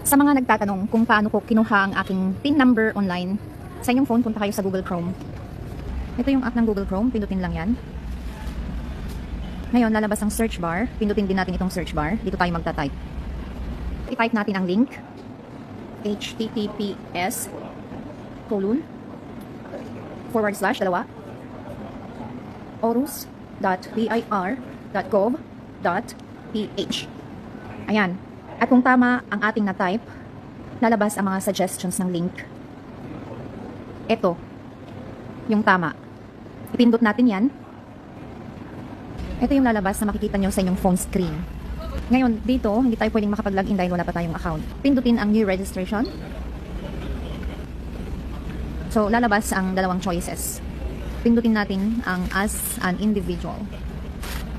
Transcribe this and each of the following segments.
Sa mga nagtatanong kung paano ko kinuha ang aking PIN number online, sa inyong phone, punta kayo sa Google Chrome. Ito yung app ng Google Chrome, pindutin lang yan. Ngayon, lalabas ang search bar. Pindutin din natin itong search bar. Dito tayo magta-type. I-type natin ang link. https:// orus.bir.gov.ph. Ayan. At kung tama ang ating na-type, lalabas ang mga suggestions ng link. Ito, yung tama. Ipindot natin yan. Ito yung lalabas na makikita nyo sa inyong phone screen. Ngayon, dito, hindi tayo pwedeng makapag-login dahil wala pa tayong account. Pindutin ang new registration. So, lalabas ang dalawang choices. Pindutin natin ang as an individual.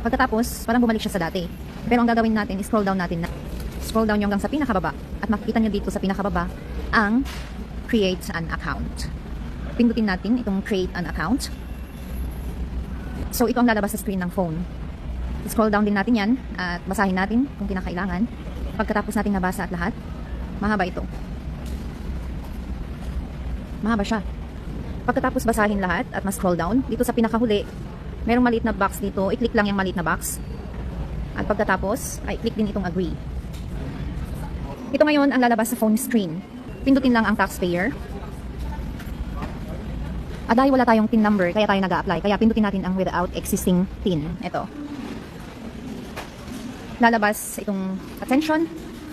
Pagkatapos, parang bumalik siya sa dati. Pero ang gagawin natin, scroll down natin na. Scroll down nyo hanggang sa pinakababa. At makikita nyo dito sa pinakababa ang create an account. Pindutin natin itong create an account. So, ito ang lalabas sa screen ng phone. Scroll down din natin yan at basahin natin kung kinakailangan. Pagkatapos natin nabasa at lahat, mahaba ito. Mahaba siya. Pagkatapos basahin lahat at ma-scroll down, dito sa pinakahuli, merong maliit na box dito. I-click lang yung maliit na box. At pagkatapos, ay click din itong agree. Ito ngayon ang lalabas sa phone screen. Pindutin lang ang taxpayer. At dahil wala tayong PIN number, kaya tayo nag-a-apply. Kaya pindutin natin ang without existing PIN. Ito. Lalabas itong attention.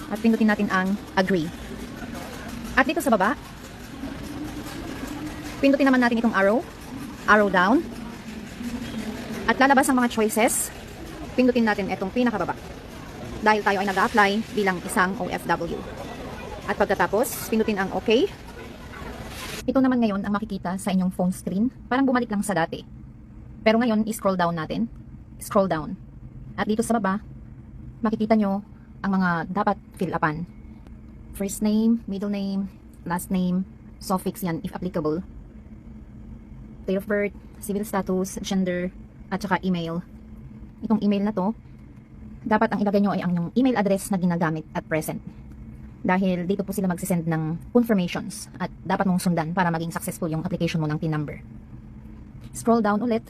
At pindutin natin ang agree. At dito sa baba, pindutin naman natin itong arrow. Arrow down. At lalabas ang mga choices. Pindutin natin itong pinakababa. Dahil tayo ay nag-a-apply bilang isang OFW. At pagkatapos, pindutin ang OK. Ito naman ngayon ang makikita sa inyong phone screen. Parang bumalik lang sa dati. Pero ngayon, i-scroll down natin. Scroll down. At dito sa baba, makikita nyo ang mga dapat fill upan. First name, middle name, last name, suffix yan if applicable. Date of birth, civil status, gender, at saka email. Itong email na to, dapat ang ilagay nyo ay ang inyong email address na ginagamit at present. Dahil dito po sila magsisend ng confirmations at dapat mong sundan para maging successful yung application mo ng PIN number. Scroll down ulit.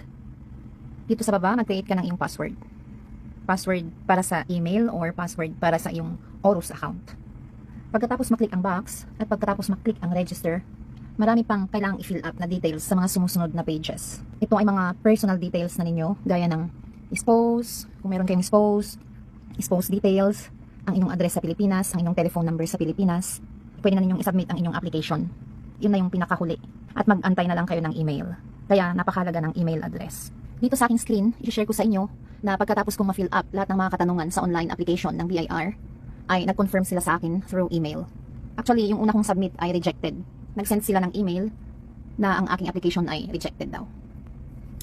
Dito sa baba, mag-create ka ng iyong password. Password para sa email or password para sa iyong Orus account. Pagkatapos maklik ang box at pagkatapos maklik ang register, marami pang kailangang i-fill up na details sa mga sumusunod na pages. Ito ay mga personal details na ninyo gaya ng spouse, kung meron kayong spouse details, ang inyong address sa Pilipinas, ang inyong telephone number sa Pilipinas. Pwede na ninyong isubmit ang inyong application. Yun na yung pinakahuli. At mag-antay na lang kayo ng email. Kaya napakahalaga ng email address. Dito sa aking screen, i-share ko sa inyo na pagkatapos kong ma-fill up lahat ng mga katanungan sa online application ng BIR, ay nag-confirm sila sa akin through email. Actually, yung una kong submit ay rejected. Nag-send sila ng email na ang aking application ay rejected daw.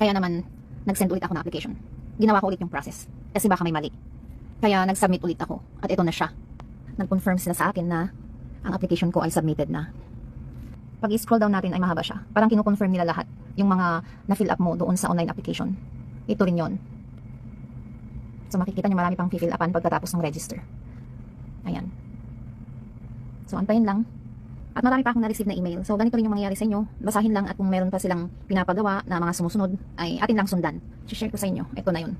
Kaya naman, nag-send ulit ako ng application. Ginawa ko ulit yung process. Kasi baka may mali. Kaya nag-submit ulit ako. At ito na siya. Nag-confirm sila sa akin na ang application ko ay submitted na. Pag i-scroll down natin ay mahaba siya. Parang kino-confirm nila lahat. Yung mga na-fill up mo doon sa online application. Ito rin yon. So makikita nyo marami pang fill upan pagkatapos ng register. Ayan. So antayin lang. At marami pa akong na-receive na email. So ganito rin yung mangyayari sa inyo. Basahin lang at kung meron pa silang pinapagawa na mga sumusunod ay atin lang sundan. Share ko sa inyo. Ito na yun.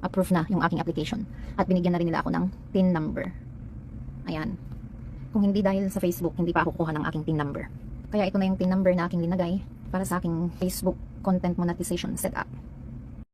Approve na yung aking application. At binigyan na rin nila ako ng PIN number. Ayan. Kung hindi dahil sa Facebook, hindi pa ako kuha ng aking PIN number. Kaya ito na yung PIN number na aking linagay para sa aking Facebook content monetization setup.